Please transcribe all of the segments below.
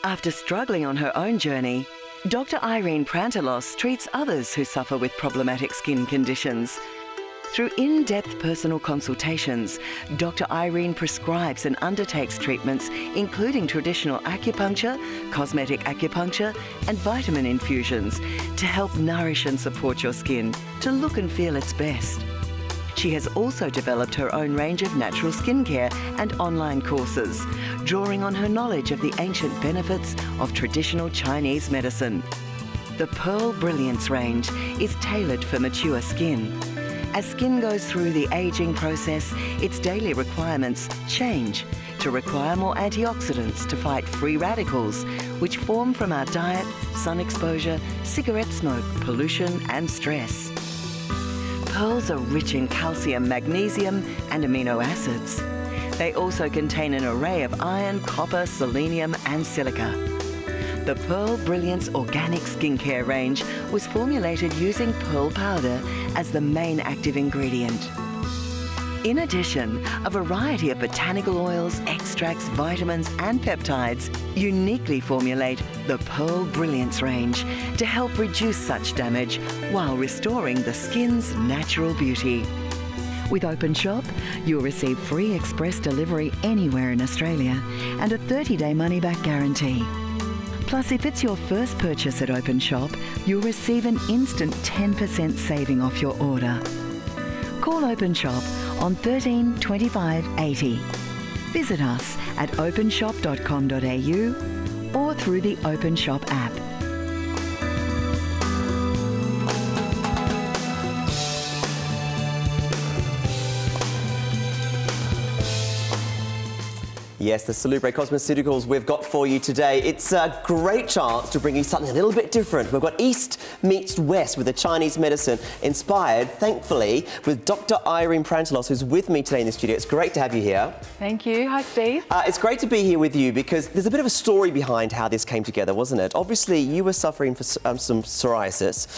After struggling on her own journey, Dr. Irene Prantelos treats others who suffer with problematic skin conditions. Through in-depth personal consultations, Dr. Irene prescribes and undertakes treatments including traditional acupuncture, cosmetic acupuncture, and vitamin infusions to help nourish and support your skin to look and feel its best. She has also developed her own range of natural skincare and online courses, drawing on her knowledge of the ancient benefits of traditional Chinese medicine. The Pearl Brilliance range is tailored for mature skin. As skin goes through the aging process, its daily requirements change to require more antioxidants to fight free radicals, which form from our diet, sun exposure, cigarette smoke, pollution, and stress. Pearls are rich in calcium, magnesium, and amino acids. They also contain an array of iron, copper, selenium, and silica. The Pearl Brilliance Organic Skincare range was formulated using pearl powder as the main active ingredient. In addition, a variety of botanical oils, extracts, vitamins, and peptides uniquely formulate the Pearl Brilliance range to help reduce such damage while restoring the skin's natural beauty. With Openshop, you'll receive free express delivery anywhere in Australia and a 30-day money-back guarantee. Plus, if it's your first purchase at Openshop, you'll receive an instant 10% saving off your order. Call Openshop on 13 25 80. Visit us at openshop.com.au or through the Openshop app. Yes, the Salubre Cosmeceuticals we've got for you today. It's a great chance to bring you something a little bit different. We've got East meets West with the Chinese medicine inspired, thankfully, with Dr. Irene Prantelos, who's with me today in the studio. It's great to have you here. Thank you. Hi, Steve. It's great to be here with you because there's a bit of a story behind how this came together, wasn't it? Obviously, you were suffering from some psoriasis,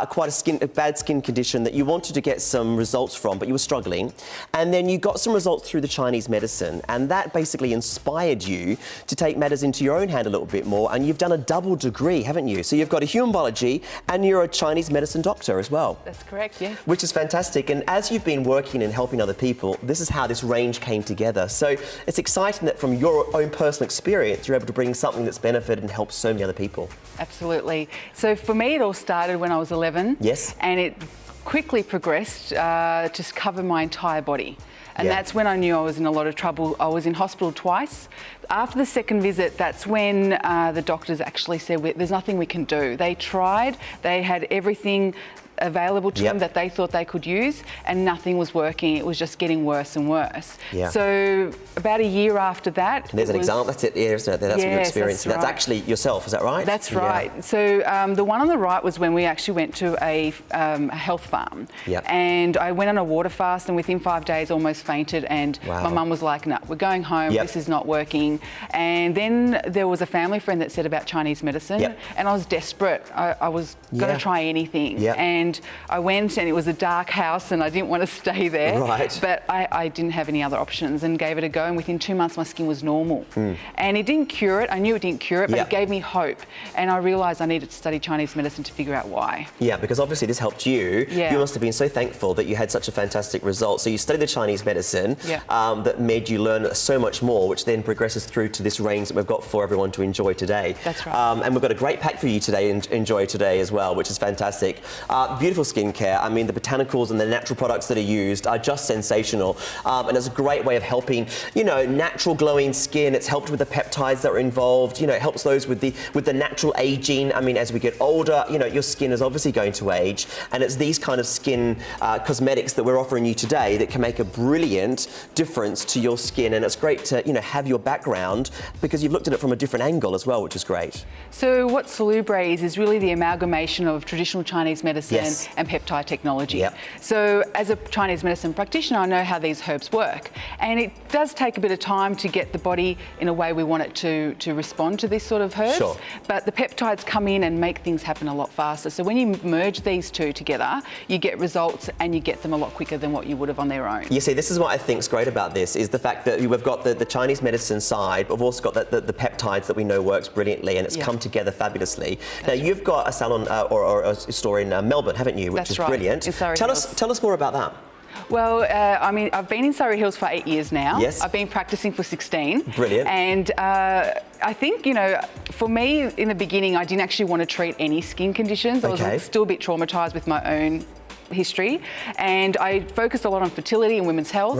quite a bad skin condition that you wanted to get some results from, but you were struggling. And then you got some results through the Chinese medicine, and that basically inspired you to take matters into your own hand a little bit more, and you've done a double degree, haven't you? So you've got a human biology and you're a Chinese medicine doctor as well. That's correct, yes. Which is fantastic, and as you've been working and helping other people, this is how this range came together. So it's exciting that from your own personal experience, you're able to bring something that's benefited and helped so many other people. Absolutely. So for me, it all started when I was 11. Yes. And it quickly progressed to cover my entire body. And that's when I knew I was in a lot of trouble. I was in hospital twice. After the second visit, that's when the doctors actually said, there's nothing we can do. They tried, they had everything available to them that they thought they could use, and nothing was working. It was just getting worse and worse. So about a year after that... And there's an example, that's it, isn't it? That's what you experienced. That's actually yourself, is that right? That's right. So the one on the right was when we actually went to a health farm. And I went on a water fast, and within 5 days almost fainted, and my mum was like, no, we're going home, this is not working. And then there was a family friend that said about Chinese medicine, and I was desperate. I was going to try anything. And I went, and it was a dark house, and I didn't want to stay there. But I didn't have any other options, and gave it a go. And within 2 months, my skin was normal. And it didn't cure it. I knew it didn't cure it, but it gave me hope. And I realised I needed to study Chinese medicine to figure out why. Yeah, because obviously this helped you. You must have been so thankful that you had such a fantastic result. So you studied the Chinese medicine that made you learn so much more, which then progresses through to this range that we've got for everyone to enjoy today. That's right. And we've got a great pack for you today and enjoy today as well, which is fantastic. Beautiful skincare. I mean, the botanicals and the natural products that are used are just sensational. And it's a great way of helping, you know, natural glowing skin. It's helped with the peptides that are involved. You know, it helps those with the natural aging. I mean, as we get older, you know, your skin is obviously going to age, and it's these kind of skin cosmetics that we're offering you today that can make a brilliant difference to your skin. And it's great to, you know, have your background because you've looked at it from a different angle as well, which is great. So what Salubre is really the amalgamation of traditional Chinese medicine and peptide technology. So as a Chinese medicine practitioner, I know how these herbs work. And it does take a bit of time to get the body in a way we want it to respond to this sort of herbs. But the peptides come in and make things happen a lot faster. So when you merge these two together, you get results and you get them a lot quicker than what you would have on their own. You see, this is what I think is great about this, is the fact that we've got the Chinese medicine side, but we've also got the peptides that we know works brilliantly, and it's come together fabulously. Now, you've got a salon or a store in Melbourne, haven't you, which is brilliant. Tell us more about that. Well, I mean, I've been in Surrey Hills for 8 years now. I've been practicing for 16. Brilliant. And I think, you know, for me, in the beginning, I didn't actually want to treat any skin conditions. I was still a bit traumatised with my own history, and I focused a lot on fertility and women's health.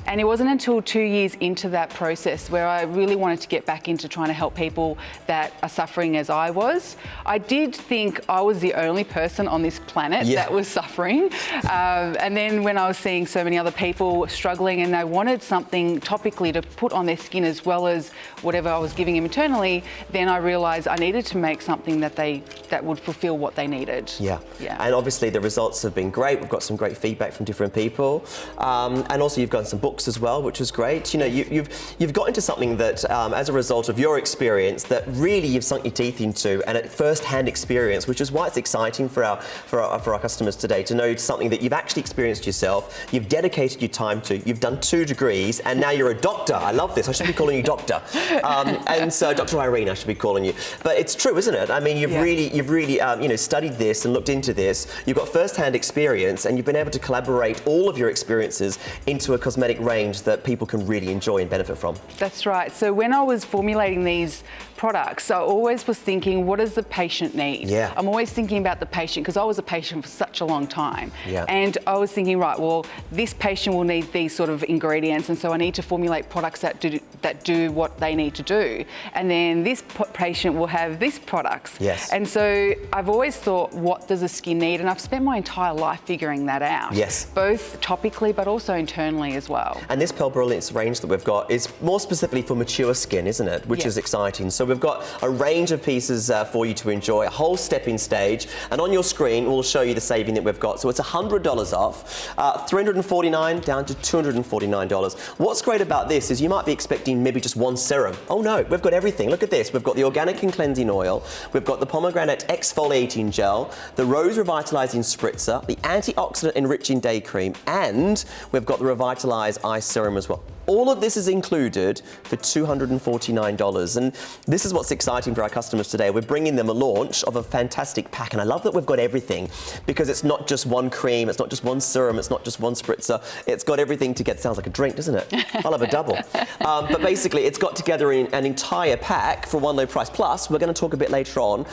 And it wasn't until 2 years into that process where I really wanted to get back into trying to help people that are suffering as I was. I did think I was the only person on this planet that was suffering. And then when I was seeing so many other people struggling and they wanted something topically to put on their skin as well as whatever I was giving them internally, then I realised I needed to make something that would fulfil what they needed. And obviously the results have been great. We've got some great feedback from different people, and also you've got some books as well, which is great. You know, you've got into something that, as a result of your experience, that really you've sunk your teeth into, and at first-hand experience, which is why it's exciting for our customers today to know something that you've actually experienced yourself. You've dedicated your time to. You've done 2 degrees, and now you're a doctor. I love this. I should be calling you doctor, and so Dr. Irene, I should be calling you. But it's true, isn't it? I mean, you've really you know, studied this and looked into this. You've got first-hand experience, and you've been able to collaborate all of your experiences into a cosmetic range that people can really enjoy and benefit from. That's right. So when I was formulating these products, I always was thinking, what does the patient need? I'm always thinking about the patient, because I was a patient for such a long time. And I was thinking, right, well, this patient will need these sort of ingredients, and so I need to formulate products that do what they need to do. And then this patient will have these products. And so I've always thought, what does the skin need? And I've spent my entire life figuring that out. Both topically, but also internally as well. And this Pearl Brilliance range that we've got is more specifically for mature skin, isn't it? Which is exciting. So we've got a range of pieces for you to enjoy, a whole stepping stage, and on your screen we'll show you the saving that we've got. So it's $100 off, $349 down to $249. What's great about this is you might be expecting maybe just one serum. Oh no, we've got everything. Look at this. We've got the organic and cleansing oil, we've got the pomegranate exfoliating gel, the rose revitalizing spritzer, the antioxidant enriching day cream, and we've got the Revitalize eye serum as well. All of this is included for $249, and this is what's exciting for our customers today. We're bringing them a launch of a fantastic pack, and I love that we've got everything, because it's not just one cream, it's not just one serum, it's not just one spritzer, it's got everything together. Sounds like a drink, doesn't it? I'll have a double. But basically, it's got together in an entire pack for one low price. Plus, we're going to talk a bit later on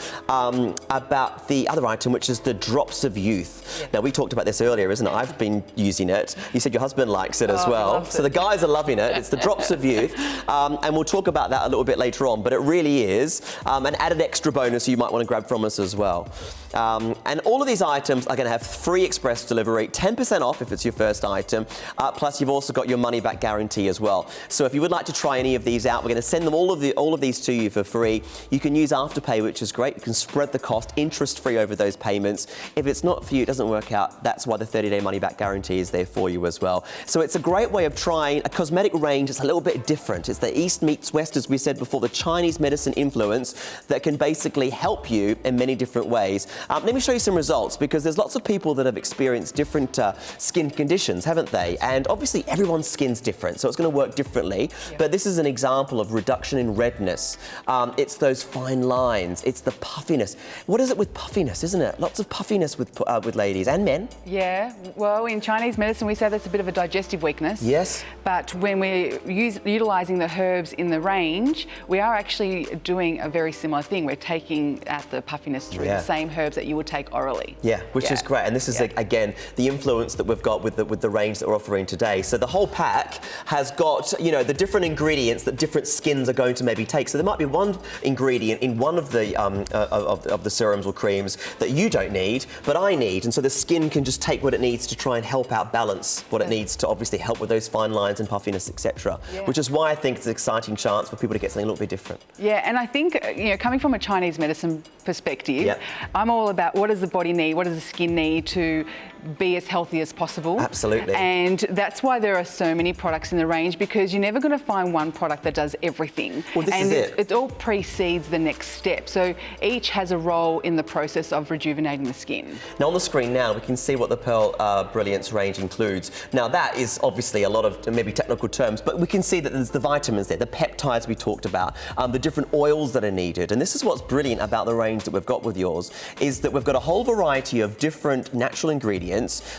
about the other item, which is the Drops of Youth. Now, we talked about this earlier, isn't it? I've been using it. You said your husband likes it as well. So the guys are loving it. It's the Drops of Youth, and we'll talk about that a little bit later on, but it really is an added extra bonus you might want to grab from us as well. And all of these items are going to have free express delivery, 10% off if it's your first item, plus you've also got your money back guarantee as well. So if you would like to try any of these out, we're going to send them all of these to you for free. You can use Afterpay, which is great. You can spread the cost interest-free over those payments. If it's not for you, it doesn't work out, that's why the 30-day money back guarantee is there for you as well. So it's a great way of trying a cosmetic range that's a little bit different. It's the East meets West, as we said before, the Chinese medicine influence that can basically help you in many different ways. Let me show you some results, because there's lots of people that have experienced different skin conditions, haven't they? And obviously everyone's skin's different, so it's going to work differently. But this is an example of reduction in redness. It's those fine lines. It's the puffiness. What is it with puffiness, isn't it? Lots of puffiness with ladies and men. Yeah, well, in Chinese medicine we say that's a bit of a digestive weakness. But when we're utilising the herbs in the range, we are actually doing a very similar thing. We're taking out the puffiness through the same herbs that you would take orally. Which is great. And this is, again, the influence that we've got with the range that we're offering today. So the whole pack has got, you know, the different ingredients that different skins are going to maybe take. So there might be one ingredient in one of the serums or creams that you don't need, but I need. And so the skin can just take what it needs to try and help out balance what it needs to obviously help with those fine lines and puffiness puffiness, etc. Which is why I think it's an exciting chance for people to get something a little bit different. Yeah, and I think, you know, coming from a Chinese medicine perspective, I'm all about what does the body need, what does the skin need to be as healthy as possible. Absolutely. And that's why there are so many products in the range, because you're never going to find one product that does everything. Well, this is it. It all precedes the next step. So each has a role in the process of rejuvenating the skin. Now on the screen now, we can see what the Pearl Brilliance range includes. Now that is obviously a lot of maybe technical terms, but we can see that there's the vitamins there, the peptides we talked about, the different oils that are needed. And this is what's brilliant about the range that we've got with yours, is that we've got a whole variety of different natural ingredients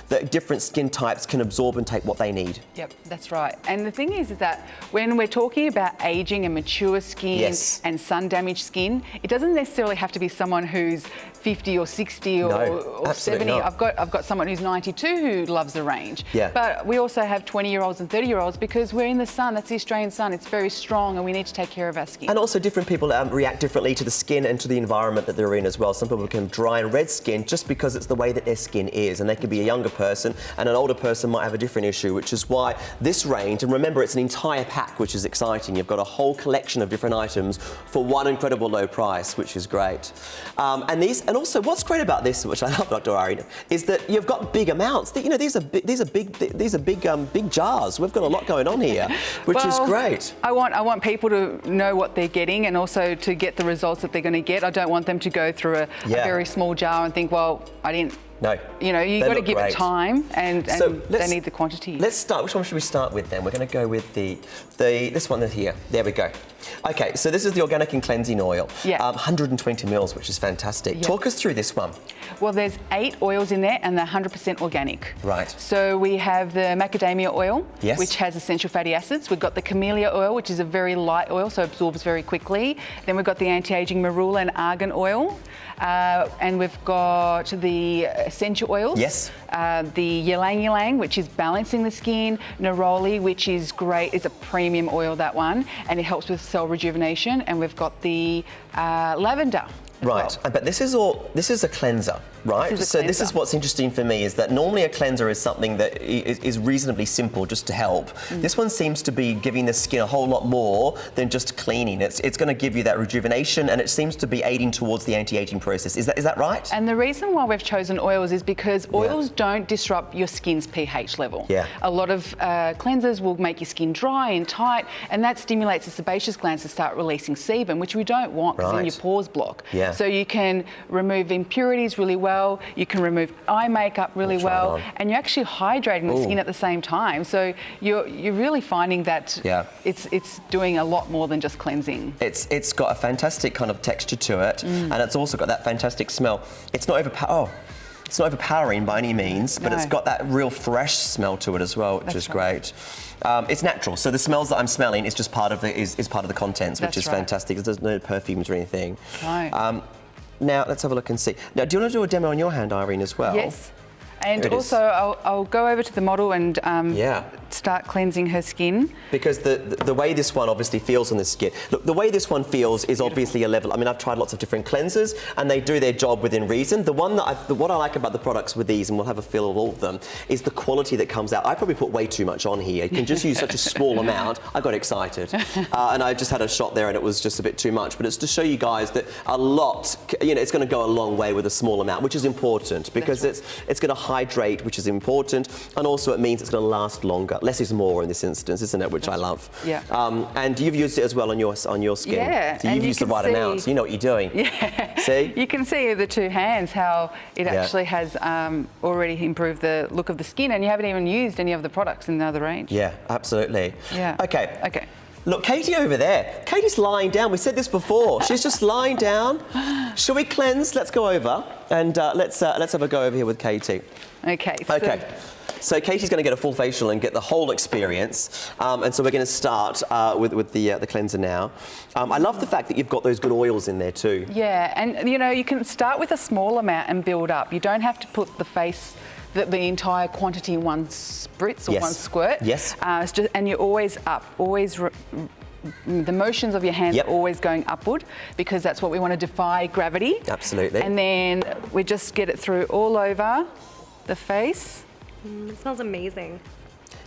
that different skin types can absorb and take what they need. Yep, that's right. And the thing is that when we're talking about aging and mature skin and sun-damaged skin, it doesn't necessarily have to be someone who's 50 or 60 or 70. Not. I've got someone who's 92 who loves the range. Yeah. But we also have 20-year-olds and 30-year-olds because we're in the sun. That's the Australian sun. It's very strong and we need to take care of our skin. And also different people react differently to the skin and to the environment that they're in as well. Some people can have dry and red skin just because it's the way that their skin is, and they could be a younger person and an older person might have a different issue, which is why this range, and remember it's an entire pack, which is exciting. You've got a whole collection of different items for one incredible low price, which is great. And also what's great about this, which I love, Dr. Irene, is that you've got big amounts. You know, these are big jars. We've got a lot going on here, which is great. I want people to know what they're getting and also to get the results that they're going to get. I don't want them to go through a very small jar and think, well, I didn't. No. You know, you've got to give it time, and so they need the quantity. Let's start. Which one should we start with then? We're going to go with this one here. There we go. Okay, so this is the organic and cleansing oil. Yeah. 120 mils, which is fantastic. Yeah. Talk us through this one. Well, there's 8 oils in there, and they're 100% organic. Right. So we have the macadamia oil, yes, which has essential fatty acids. We've got the camellia oil, which is a very light oil, so absorbs very quickly. Then we've got the anti-aging marula and argan oil. And we've got the essential oils. Yes. The ylang ylang, which is balancing the skin. Neroli, which is great. It's a premium oil, that one, and it helps with cell rejuvenation. And we've got the lavender. Right, but this is a cleanser, right? This is what's interesting for me, is that normally a cleanser is something that is reasonably simple just to help. This one seems to be giving the skin a whole lot more than just cleaning. It's going to give you that rejuvenation, and it seems to be aiding towards the anti-aging process. Is that right? And the reason why we've chosen oils is because oils don't disrupt your skin's pH level. Yeah. A lot of cleansers will make your skin dry and tight, and that stimulates the sebaceous glands to start releasing sebum, which we don't want because then your pores block. Yeah. So you can remove impurities really well, you can remove eye makeup really well, and you're actually hydrating the skin at the same time. So you're really finding that it's doing a lot more than just cleansing. It's got a fantastic kind of texture to it, and it's also got that fantastic smell. It's not overpowering by any means, but it's got that real fresh smell to it as well, which is great. It's natural, so the smells that I'm smelling is just part of the contents, which is fantastic. There's no perfumes or anything. Right. Now let's have a look and see. Now, do you want to do a demo on your hand, Irene, as well? Yes. And also, I'll go over to the model and start cleansing her skin. Because the way this one obviously feels on the skin, look, the way this one feels is obviously a level. I mean, I've tried lots of different cleansers, and they do their job within reason. What I like about the products with these, and we'll have a feel of all of them, is the quality that comes out. I probably put way too much on here. You can just use such a small amount. I got excited, and I just had a shot there, and it was just a bit too much. But it's to show you guys that a lot, you know, it's going to go a long way with a small amount, which is important because it's going to hydrate, which is important, and also it means it's going to last longer. Less is more in this instance, isn't it? Which I love. Yeah. And you've used it as well on your skin. Yeah. So you've used the right amount. So you know what you're doing. Yeah. See? You can see with the two hands how it actually has already improved the look of the skin, and you haven't even used any of the products in the other range. Yeah, absolutely. Yeah. Okay. Okay. Look, Katie over there. Katie's lying down. We said this before. She's just lying down. Shall we cleanse? Let's go over and let's have a go over here with Katie. Okay. So Katie's going to get a full facial and get the whole experience. And so we're going to start with the cleanser now. I love the fact that you've got those good oils in there too. Yeah, and you know, you can start with a small amount and build up. You don't have to put the entire quantity in one spritz or one squirt. Yes. And you're always up, the motions of your hands are always going upward because that's what we want to defy gravity. Absolutely. And then we just get it through all over the face. It smells amazing.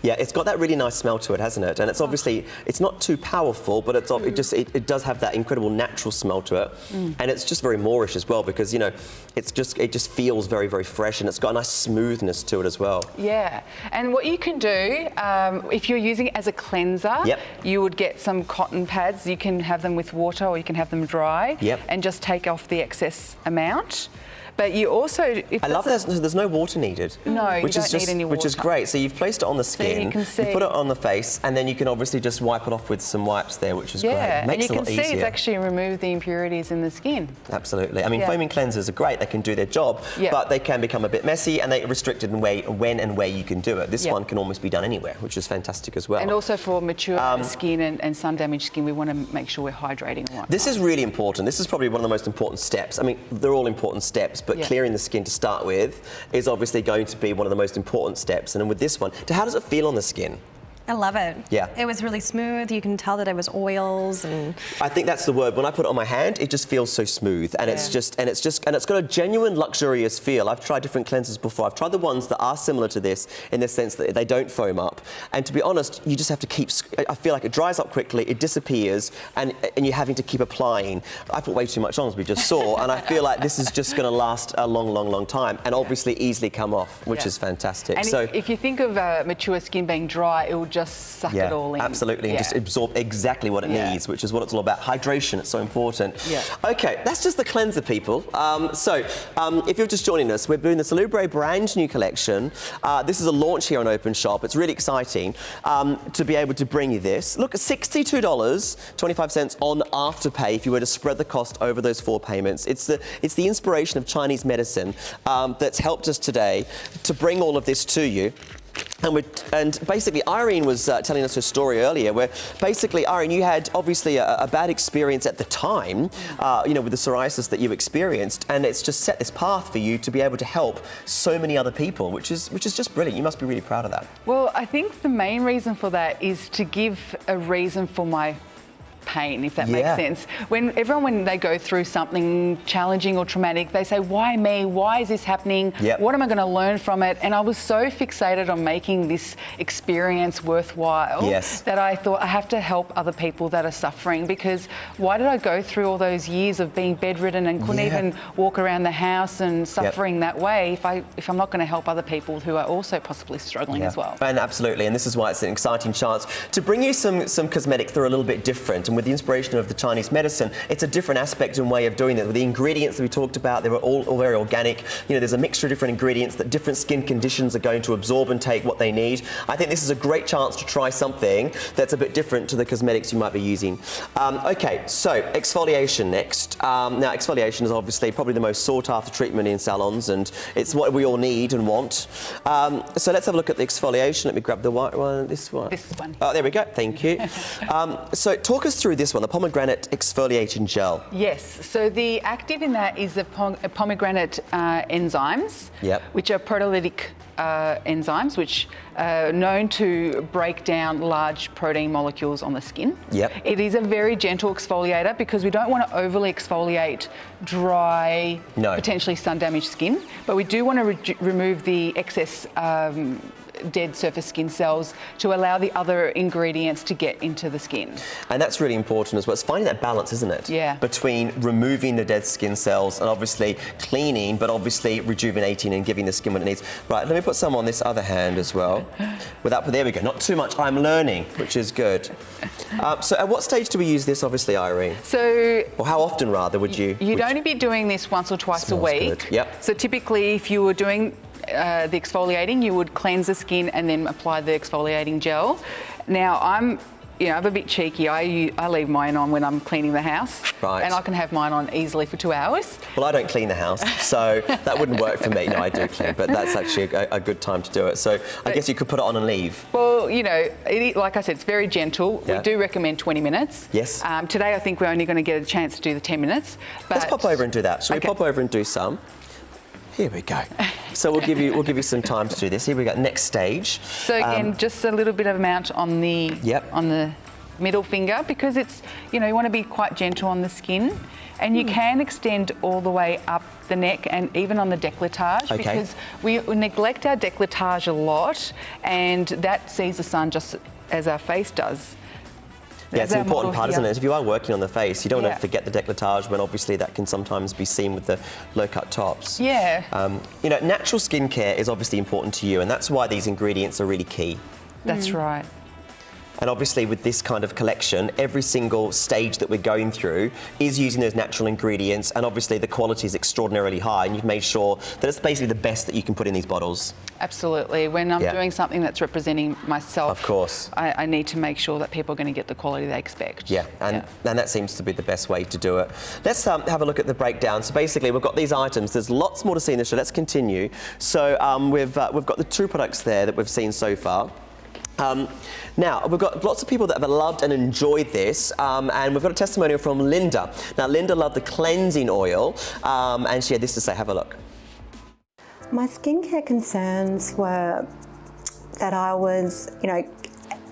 Yeah, it's got that really nice smell to it, hasn't it? And it's obviously, it's not too powerful, but it's, it does have that incredible natural smell to it. And it's just very Moorish as well, because, you know, it just feels very, very fresh, and it's got a nice smoothness to it as well. Yeah, and what you can do, if you're using it as a cleanser, you would get some cotton pads. You can have them with water, or you can have them dry, and just take off the excess amount. But you also... I love that there's no water needed. No, you don't need any water. Which is great. So you've placed it on the skin, you can see. You put it on the face, and then you can obviously just wipe it off with some wipes there, which is great. It makes it a lot easier. And you can see it's actually removed the impurities in the skin. Absolutely. I mean, foaming cleansers are great. They can do their job, but they can become a bit messy, and they're restricted in when and where you can do it. This one can almost be done anywhere, which is fantastic as well. And also for mature skin and sun-damaged skin, we want to make sure we're hydrating a lot. This is really important. This is probably one of the most important steps. I mean, they're all important steps, but clearing the skin to start with is obviously going to be one of the most important steps. And with this one, how does it feel on the skin? I love it. Yeah. It was really smooth. You can tell that it was oils, and I think that's the word. When I put it on my hand, it just feels so smooth, and it's got a genuine luxurious feel. I've tried different cleansers before. I've tried the ones that are similar to this in the sense that they don't foam up. And to be honest, you just have to keep. I feel like it dries up quickly, it disappears, and you're having to keep applying. I put way too much on, as we just saw, and I feel like this is just going to last a long, long, long time, and obviously easily come off, which is fantastic. And so if you think of mature skin being dry, it will just suck it all in. Absolutely, and just absorb exactly what it needs, which is what it's all about. Hydration, it's so important. Okay, that's just the cleanser, people. If you're just joining us, we're doing the Salubre brand new collection. This is a launch here on Openshop. It's really exciting to be able to bring you this. Look, $62.25 on Afterpay if you were to spread the cost over those 4 payments. It's the inspiration of Chinese medicine that's helped us today to bring all of this to you. And basically, Irene was telling us her story earlier, where basically, Irene, you had obviously a bad experience at the time, you know, with the psoriasis that you experienced, and it's just set this path for you to be able to help so many other people, which is just brilliant. You must be really proud of that. Well, I think the main reason for that is to give a reason for my pain, if that makes sense. When they go through something challenging or traumatic, they say, why me? Why is this happening? What am I going to learn from it? And I was so fixated on making this experience worthwhile that I thought I have to help other people that are suffering, because why did I go through all those years of being bedridden and couldn't even walk around the house and suffering that way if I'm not going to help other people who are also possibly struggling as well? And absolutely, and this is why it's an exciting chance to bring you some cosmetics that are a little bit different. And with the inspiration of the Chinese medicine, it's a different aspect and way of doing it. With the ingredients that we talked about, they were all very organic. You know, there's a mixture of different ingredients that different skin conditions are going to absorb and take what they need. I think this is a great chance to try something that's a bit different to the cosmetics you might be using. Okay, so exfoliation next. Now, exfoliation is obviously probably the most sought after treatment in salons, and it's what we all need and want. So let's have a look at the exfoliation. Let me grab the white one, this one. This one. Oh, there we go, thank you. So talk us through this one, the pomegranate exfoliating gel. Yes, so the active in that is the pomegranate enzymes, which are proteolytic enzymes, which are known to break down large protein molecules on the skin. It is a very gentle exfoliator because we don't want to overly exfoliate dry, potentially sun-damaged skin, but we do want to remove the excess dead surface skin cells to allow the other ingredients to get into the skin. And that's really important as well. It's finding that balance, isn't it? Between removing the dead skin cells and obviously cleaning, but obviously rejuvenating and giving the skin what it needs. Right, let me put some on this other hand as well. There we go, not too much. I'm learning, which is good. So at what stage do we use this, obviously, Irene? Or how often, rather, would you? You'd only be doing this once or twice a week. Good. So typically, if you were doing the exfoliating, you would cleanse the skin and then apply the exfoliating gel. Now, I'm a bit cheeky. I leave mine on when I'm cleaning the house. And I can have mine on easily for 2 hours. Well, I don't clean the house, so that wouldn't work for me. No, I do clean, but that's actually a good time to do it. So I guess you could put it on and leave. Well, you know, like I said, it's very gentle. We do recommend 20 minutes. Today, I think we're only going to get a chance to do the 10 minutes. But let's pop over and do that. Shall we pop over and do some? Here we go. So we'll give you some time to do this. Here we go. Next stage. So again, just a little bit of amount on the middle finger, because it's, you know, you want to be quite gentle on the skin. And you can extend all the way up the neck and even on the décolletage, because we neglect our décolletage a lot, and that sees the sun just as our face does. Yeah, it's an important part, isn't it? If you are working on the face, you don't want to forget the décolletage, when obviously that can sometimes be seen with the low-cut tops. Yeah. You know, natural skincare is obviously important to you, and that's why these ingredients are really key. That's right. And obviously with this kind of collection, every single stage that we're going through is using those natural ingredients, and obviously the quality is extraordinarily high, and you've made sure that it's basically the best that you can put in these bottles. Absolutely. When I'm doing something that's representing myself, of course, I need to make sure that people are going to get the quality they expect. Yeah, and that seems to be the best way to do it. Let's have a look at the breakdown. So basically we've got these items. There's lots more to see in this show. Let's continue. So we've got the 2 products there that we've seen so far. Now, we've got lots of people that have loved and enjoyed this, and we've got a testimonial from Linda. Now, Linda loved the cleansing oil, and she had this to say. Have a look. My skincare concerns were that I was, you know,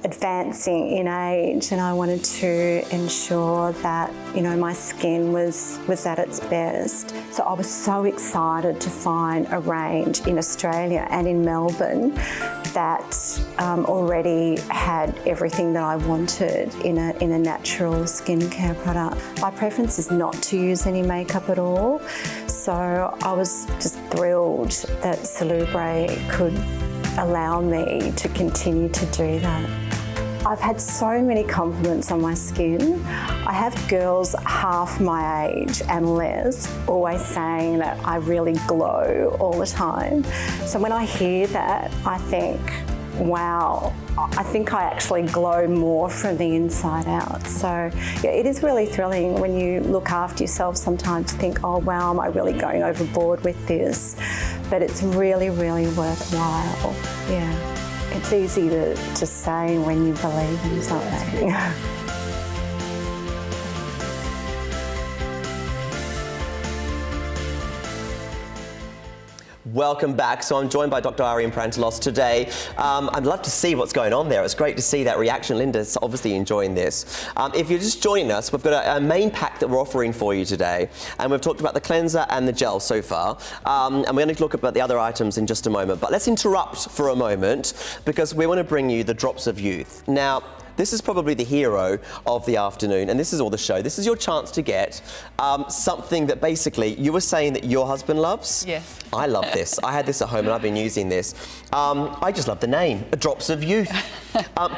advancing in age, and I wanted to ensure that, you know, my skin was at its best. So I was so excited to find a range in Australia and in Melbourne that already had everything that I wanted in a natural skincare product. My preference is not to use any makeup at all, so I was just thrilled that Salubre could allow me to continue to do that. I've had so many compliments on my skin. I have girls half my age and less always saying that I really glow all the time. So when I hear that, I think, wow, I think I actually glow more from the inside out. So yeah, it is really thrilling when you look after yourself sometimes to think, oh wow, am I really going overboard with this? But it's really, really worthwhile, yeah. It's easy to say when you believe in something. Welcome back. So I'm joined by Dr. Irene Prantelos today. I'd love to see what's going on there. It's great to see that reaction. Linda's obviously enjoying this. If you're just joining us, we've got a main pack that we're offering for you today. And we've talked about the cleanser and the gel so far. And we're going to look about the other items in just a moment. But let's interrupt for a moment, because we want to bring you the Drops of Youth. Now, this is probably the hero of the afternoon, and this is all the show. This is your chance to get something that basically you were saying that your husband loves. Yes. I love this. I had this at home and I've been using this. I just love the name, Drops of Youth.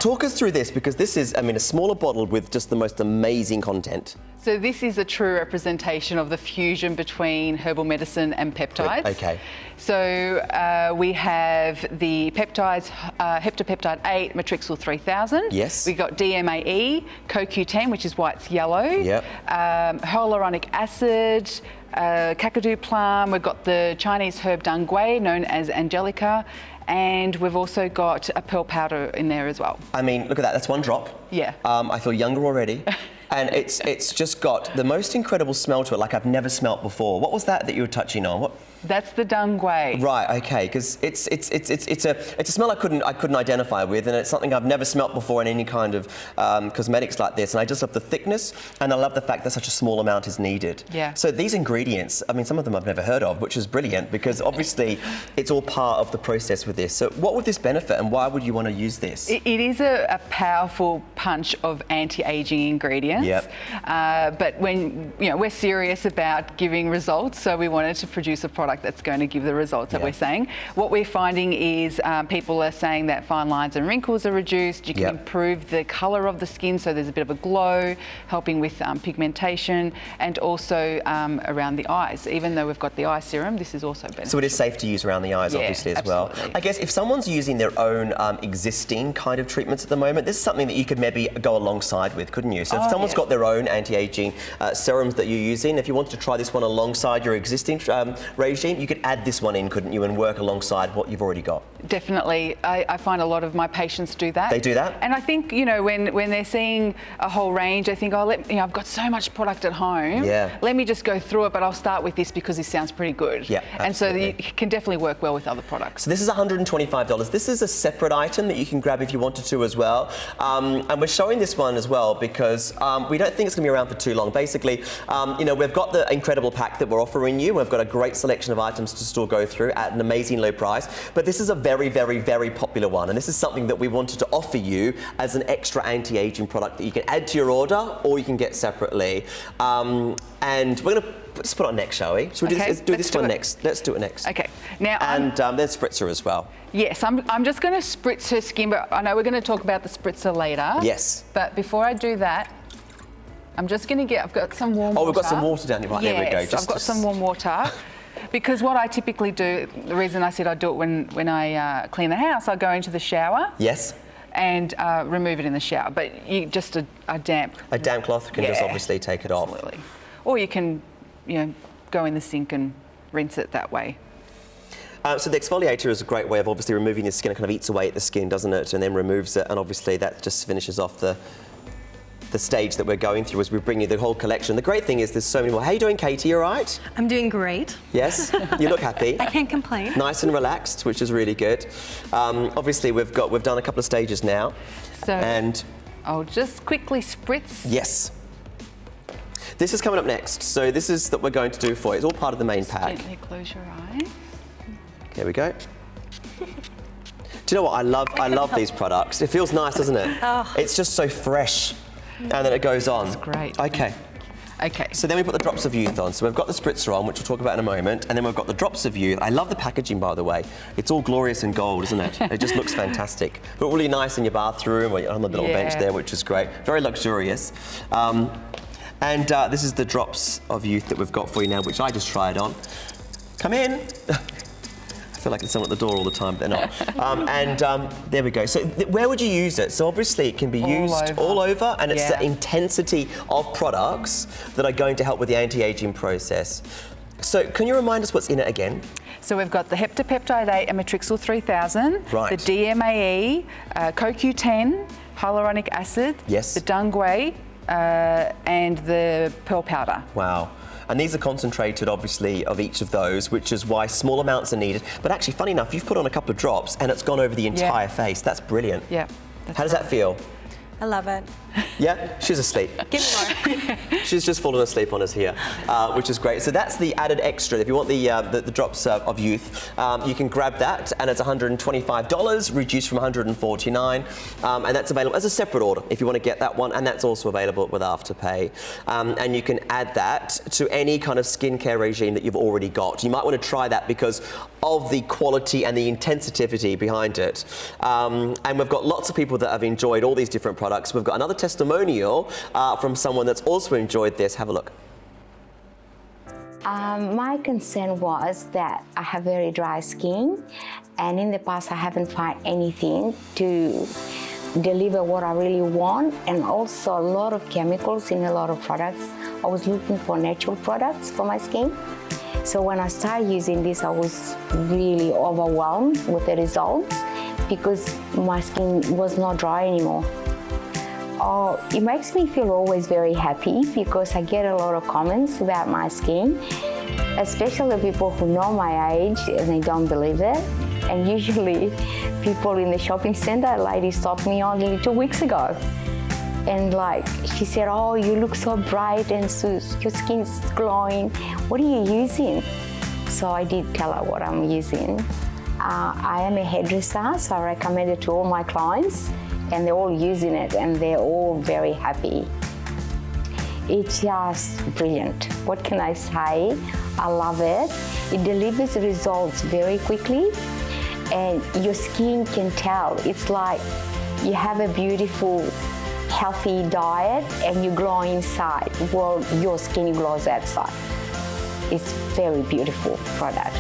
Talk us through this, because this is, I mean, a smaller bottle with just the most amazing content. So this is a true representation of the fusion between herbal medicine and peptides. Okay. So we have the peptides, Heptapeptide 8, Matrixyl 3000. Yes. We got DMAE, CoQ10, which is why it's yellow. Yep. Hyaluronic acid, Kakadu plum. We've got the Chinese herb Dang Gui, known as Angelica. And we've also got a pearl powder in there as well. I mean, look at that. That's one drop. Yeah. I feel younger already. And it's just got the most incredible smell to it, like I've never smelt before. What was that you were touching on? What? That's the Dang Gui. Right, okay, because it's a smell I couldn't identify with, and it's something I've never smelt before in any kind of cosmetics like this. And I just love the thickness, and I love the fact that such a small amount is needed. Yeah. So these ingredients, I mean, some of them I've never heard of, which is brilliant, because obviously it's all part of the process with this. So what would this benefit, and why would you want to use this? It is a powerful punch of anti-aging ingredients. Yep. But when, you know, we're serious about giving results, so we wanted to produce a product that's going to give the results that we're saying. What we're finding is people are saying that fine lines and wrinkles are reduced. You can improve the colour of the skin, so there's a bit of a glow, helping with pigmentation, and also around the eyes. Even though we've got the eye serum, this is also beneficial. So it is safe to use around the eyes, obviously, as well. I guess if someone's using their own existing kind of treatments at the moment, this is something that you could maybe go alongside with, couldn't you? So if someone's Everyone's got their own anti-aging serums that you're using. If you wanted to try this one alongside your existing regime, you could add this one in, couldn't you, and work alongside what you've already got? Definitely. I find a lot of my patients do that. They do that? And I think, you know, when they're seeing a whole range, they think, oh, I've got so much product at home. Yeah. Let me just go through it, but I'll start with this because this sounds pretty good. Yeah, and so absolutely. it can definitely work well with other products. So this is $125. This is a separate item that you can grab if you wanted to as well. And we're showing this one as well because we don't think it's going to be around for too long. Basically, you know, we've got the incredible pack that we're offering you. We've got a great selection of items to still go through at an amazing low price. But this is a very, very, very popular one. And this is something that we wanted to offer you as an extra anti-aging product that you can add to your order or you can get separately. And we're going to just put it on next, shall we? Shall we do this one next? Let's do it next. Okay. Now, and then spritzer as well. Yes, I'm just going to spritz her skin, but I know we're going to talk about the spritzer later. Yes. But before I do that, I'm just going to I've got some warm water. Oh, we've got some water down here. Right, yes, there we go. I've got some warm water. Because what I typically do, the reason I said I do it when I clean the house, I go into the shower. Yes. And remove it in the shower. But you just a damp... A damp cloth can just obviously take it off. Absolutely. Or you can, you know, go in the sink and rinse it that way. So the exfoliator is a great way of obviously removing the skin. It kind of eats away at the skin, doesn't it? And then removes it. And obviously that just finishes off the stage that we're going through as we bring you the whole collection. The great thing is there's so many more. How are you doing, Katie? You all right? I'm doing great. Yes? You look happy. I can't complain. Nice and relaxed, which is really good. Obviously, we've done a couple of stages now. So and I'll just quickly spritz. Yes. This is coming up next. So this is that we're going to do for you. It's all part of the main pack. Gently close your eyes. There we go. Do you know what? I love these products. It feels nice, doesn't it? Oh. It's just so fresh. And then it goes on. That's great. Okay. Okay. So then we put the drops of youth on. So we've got the spritzer on, which we'll talk about in a moment, and then we've got the drops of youth. I love the packaging, by the way. It's all glorious in gold, isn't it? It just looks fantastic. But really nice in your bathroom or on the little bench there, which is great. Very luxurious. And this is the drops of youth that we've got for you now, which I just tried on. Come in. I feel like there's someone at the door all the time, but they're not. There we go. So where would you use it? So obviously it can be used all over, and it's the intensity of products that are going to help with the anti-aging process. So can you remind us what's in it again? So we've got the heptapeptide 8 and Matrixyl 3000, right. the DMAE, CoQ10, hyaluronic acid, yes. the Dungway, and the pearl powder. Wow. And these are concentrated, obviously, of each of those, which is why small amounts are needed. But actually, funny enough, you've put on a couple of drops and it's gone over the entire face. That's brilliant. Yeah. How does that feel? I love it. Yeah, she's asleep. Give me more. She's just fallen asleep on us here, which is great. So that's the added extra. If you want the drops of youth, you can grab that, and it's $125, reduced from $149, and that's available as a separate order if you want to get that one, and that's also available with Afterpay. And you can add that to any kind of skincare regime that you've already got. You might want to try that because of the quality and the intensity behind it. And we've got lots of people that have enjoyed all these different products. We've got another testimonial from someone that's also enjoyed this. Have a look. My concern was that I have very dry skin, and in the past I haven't found anything to deliver what I really want, and also a lot of chemicals in a lot of products. I was looking for natural products for my skin. So when I started using this, I was really overwhelmed with the results because my skin was not dry anymore. It makes me feel always very happy because I get a lot of comments about my skin, especially people who know my age and they don't believe it. And usually people in the shopping center, a lady stopped me only 2 weeks ago. And like, she said, oh, you look so bright and so, your skin's glowing. What are you using? So I did tell her what I'm using. I am a hairdresser, so I recommend it to all my clients, and they're all using it and they're all very happy. It's just brilliant. What can I say? I love it. It delivers results very quickly, and your skin can tell. It's like you have a beautiful, healthy diet and you glow inside. Well, your skin glows outside. It's very beautiful product.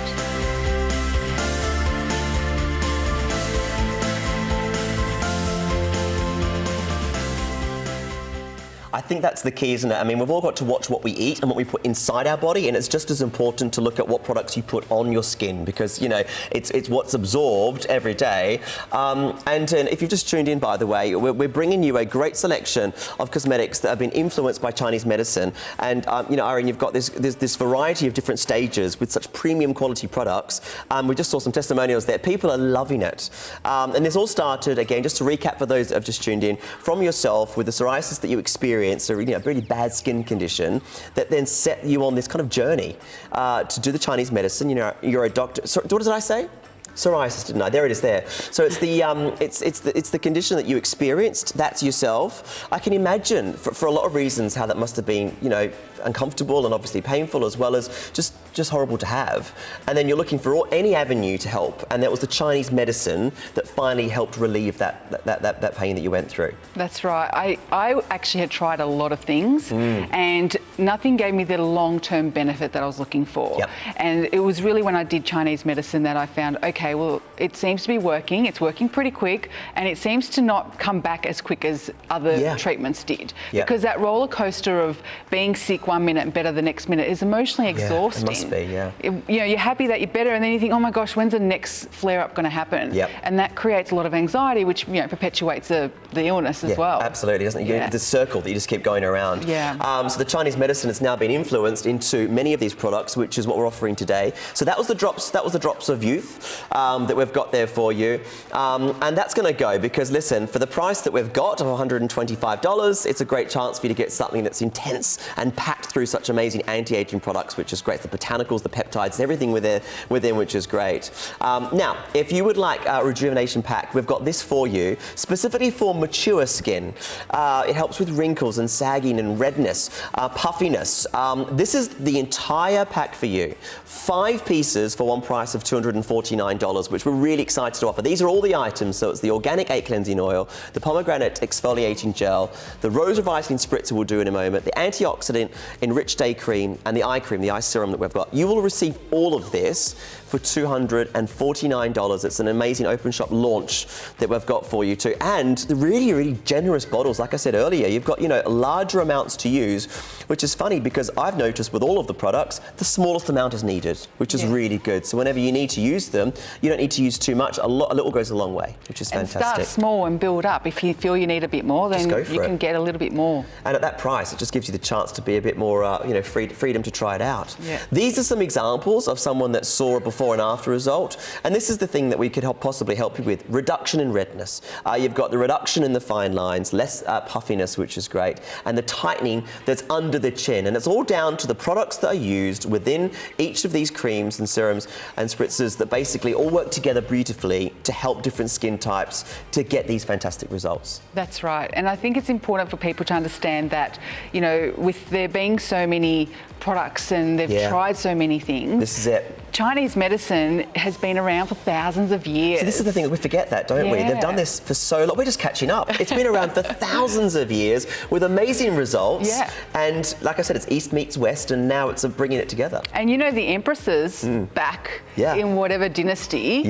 I think that's the key, isn't it? I mean, we've all got to watch what we eat and what we put inside our body, and it's just as important to look at what products you put on your skin, because, you know, it's what's absorbed every day. And if you've just tuned in, by the way, we're bringing you a great selection of cosmetics that have been influenced by Chinese medicine. And, you know, Irene, you've got this variety of different stages with such premium quality products. We just saw some testimonials there. People are loving it. And this all started, again, just to recap for those that have just tuned in, from yourself with the psoriasis that you experienced, a really bad skin condition that then set you on this kind of journey to do the Chinese medicine. You know, you're a doctor. So, what did I say? Psoriasis, didn't I? There it is there. So it's the condition that you experienced. That's yourself. I can imagine for a lot of reasons how that must have been, you know, uncomfortable and obviously painful, as well as just horrible to have. And then you're looking for any avenue to help, and that was the Chinese medicine that finally helped relieve that pain that you went through. That's right. I actually had tried a lot of things, and nothing gave me the long-term benefit that I was looking for. Yep. And it was really when I did Chinese medicine that I found, okay, well, it seems to be working. It's working pretty quick, and it seems to not come back as quick as other treatments did. Yep. Because that roller coaster of being sick one minute and better the next minute is emotionally exhausting. It must be, yeah. You know, you're happy that you're better, and then you think, oh my gosh, when's the next flare-up going to happen? Yep. And that creates a lot of anxiety, which, you know, perpetuates the illness as well. Absolutely, doesn't it? Yeah. The circle that you just keep going around. Yeah. So the Chinese medicine has now been influenced into many of these products, which is what we're offering today. So that was the drops. That was the drops of youth that we've got there for you, and that's going to go because, listen, for the price that we've got of $125, it's a great chance for you to get something that's intense and packed through such amazing anti-aging products, which is great. The botanicals, the peptides, everything within, which is great. Now, if you would like a rejuvenation pack, we've got this for you, specifically for mature skin. It helps with wrinkles and sagging and redness, puffiness. This is the entire pack for you. 5 pieces for one price of $249, which we're really excited to offer. These are all the items. So it's the organic 8 cleansing oil, the pomegranate exfoliating gel, the rose revitalizing spritzer we'll do in a moment, the antioxidant enriched day cream, and the eye cream, the eye serum that we've got. You will receive all of this for $249. It's an amazing Openshop launch that we've got for you too. And the really generous bottles, like I said earlier, you've got, you know, larger amounts to use, which is funny because I've noticed with all of the products, the smallest amount is needed, which is really good. So whenever you need to use them, you don't need to use too much. A little goes a long way, which is fantastic. And start small and build up. If you feel you need a bit more, then you can get a little bit more. And at that price, it just gives you the chance to be a bit more, you know, freedom to try it out. Yeah. These are some examples of someone that saw a before and after result. And this is the thing that we could possibly help you with. Reduction in redness. You've got the reduction in the fine lines, less puffiness, which is great, and the tightening that's under the chin. And it's all down to the products that are used within each of these creams and serums and spritzers that basically all work together beautifully to help different skin types to get these fantastic results. That's right. And I think it's important for people to understand that, you know, with there being so many products and they've tried so many things. This is it. Chinese medicine has been around for thousands of years. So this is the thing that we forget that, don't we? They've done this for so long. We're just catching up. It's been around for thousands of years with amazing results. Yeah. And like I said, it's East meets West, and now it's bringing it together. And you know, the empresses back in whatever dynasty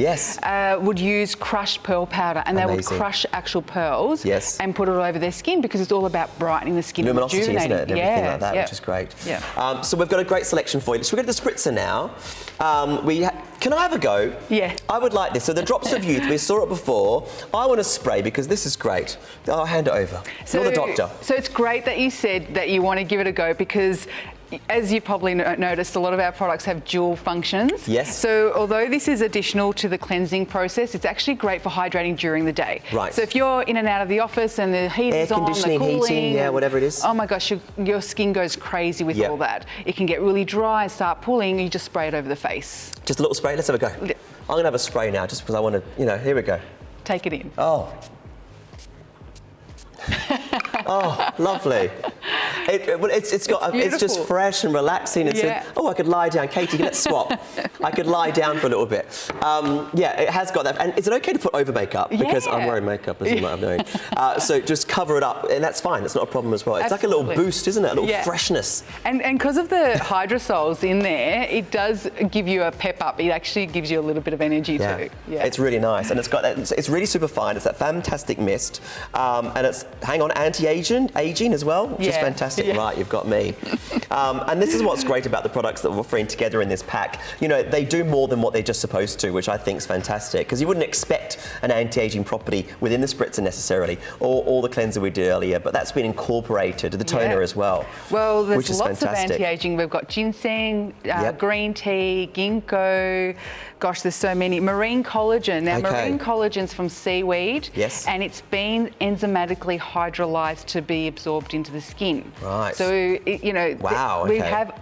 would use crushed pearl powder, and they would crush actual pearls and put it all over their skin because it's all about brightening the skin and rejuvenating. Isn't it? And everything like that, which is great. Yeah. So we've got a great selection for you. Should we go to the spritzer now? Can I have a go? Yeah. I would like this. So the drops of youth, we saw it before. I want to spray because this is great. I'll hand it over. You're the doctor. So it's great that you said that you want to give it a go because, as you've probably noticed, a lot of our products have dual functions. Yes. So although this is additional to the cleansing process, it's actually great for hydrating during the day. Right. So if you're in and out of the office and the heat is on, the conditioning, cooling, heating, whatever it is. Oh my gosh, your skin goes crazy with all that. It can get really dry and start pulling. You just spray it over the face. Just a little spray. Let's have a go. I'm going to have a spray now just because I want to, you know, here we go. Take it in. Oh. Oh, lovely. It's just fresh and relaxing. It's I could lie down. Katie, let's swap. I could lie down for a little bit. Yeah, it has got that. And is it okay to put over makeup? Because I'm wearing makeup, as you might have known. So just cover it up, and that's fine. That's not a problem as well. It's like a little boost, isn't it? A little freshness. And because of the hydrosols in there, it does give you a pep up. It actually gives you a little bit of energy too. Yeah. It's really nice, and it's got that. It's really super fine. It's that fantastic mist, and it's anti-aging as well, which is fantastic. Right, you've got me. And this is what's great about the products that we're offering together in this pack. You know, they do more than what they're just supposed to, which I think is fantastic, because you wouldn't expect an anti-aging property within the spritzer necessarily, or the cleanser we did earlier, but that's been incorporated to the toner as well. Well, there's lots of anti-aging. We've got ginseng, green tea, ginkgo. Gosh, there's so many. Marine collagen. Now, marine collagen's from seaweed, and it's been enzymatically hydrolyzed to be absorbed into the skin. Right. So, you know, we have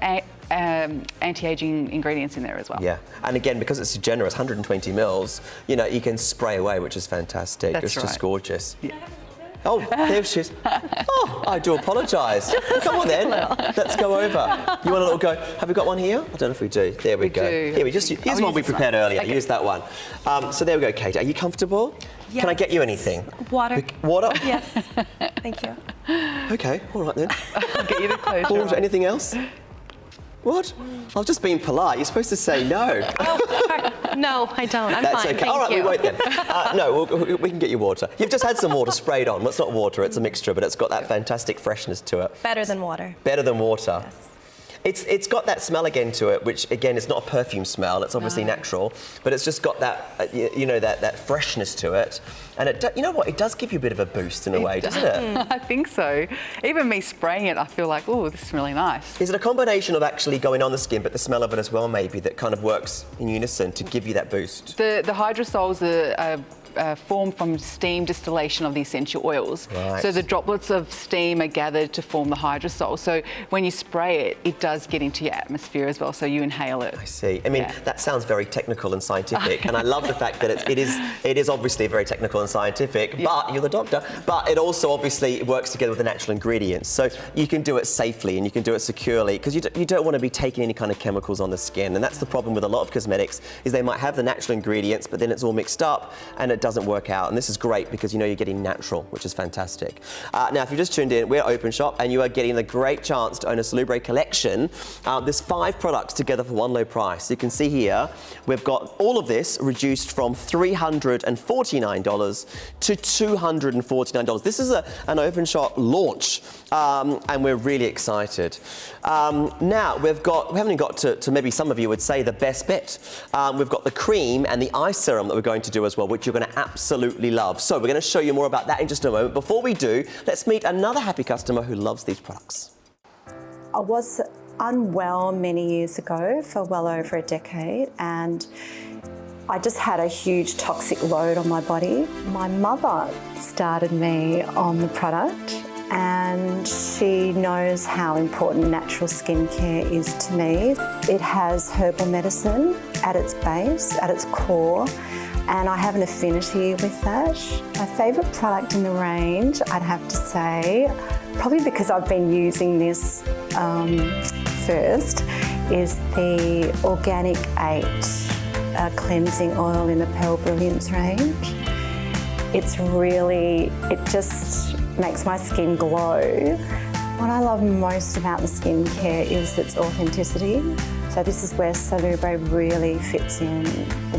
anti-aging ingredients in there as well. Yeah, and again, because it's generous, 120 mils, you know, you can spray away, which is fantastic. It's just gorgeous. Yeah. Oh, there she is. Oh, I do apologise. Come on then, let's go over. You want a little go? Have we got one here? I don't know if we do. There we go. Here, here's one we prepared earlier. Okay. Use that one. So there we go, Kate. Are you comfortable? Yes. Can I get you anything? Water. Water? Yes. Thank you. Okay, all right then. I'll get you the closure. Water, anything else? What? I've just been polite. You're supposed to say no. Oh, sorry. No, I don't. I'm That's fine. okay. All right, we won't then. No, we can get you water. You've just had some water sprayed on. Well, it's not water, it's a mixture, but it's got that fantastic freshness to it. Better than water. Better than water. Yes. It's got that smell again to it, which again is not a perfume smell. It's obviously natural, but it's just got that you know, that freshness to it, and you know what? It does give you a bit of a boost in a way, doesn't it? I think so. Even me spraying it, I feel like, oh, this is really nice. Is it a combination of actually going on the skin, but the smell of it as well, maybe, that kind of works in unison to give you that boost? The hydrosols are formed from steam distillation of the essential oils. Right. So the droplets of steam are gathered to form the hydrosol. So when you spray it, it does get into your atmosphere as well, so you inhale it. I see. I mean, that sounds very technical and scientific, and I love the fact that it is obviously very technical and scientific, but you're the doctor, but it also obviously works together with the natural ingredients. So you can do it safely and you can do it securely, because you don't want to be taking any kind of chemicals on the skin, and that's the problem with a lot of cosmetics, is they might have the natural ingredients, but then it's all mixed up and it doesn't work out. And this is great because you know you're getting natural, which is fantastic. Now, if you just tuned in, we're Openshop, and you are getting the great chance to own a Salubre collection. There's 5 products together for one low price. You can see here, we've got all of this reduced from $349 to $249. This is an Openshop launch, and we're really excited. Now, we haven't got to maybe some of you would say the best bit. We've got the cream and the eye serum that we're going to do as well, which you're going to absolutely love. So we're going to show you more about that in just a moment. Before we do, let's meet another happy customer who loves these products. I was unwell many years ago for well over a decade, and I just had a huge toxic load on my body. My mother started me on the product, and she knows how important natural skincare is to me. It has herbal medicine at its base, at its core, and I have an affinity with that. My favourite product in the range, I'd have to say, probably because I've been using this first, is the Organic 8 cleansing oil in the Pearl Brilliance range. It just makes my skin glow. What I love most about the skincare is its authenticity. So this is where Salubre really fits in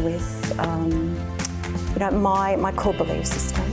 with, you know, my core belief system.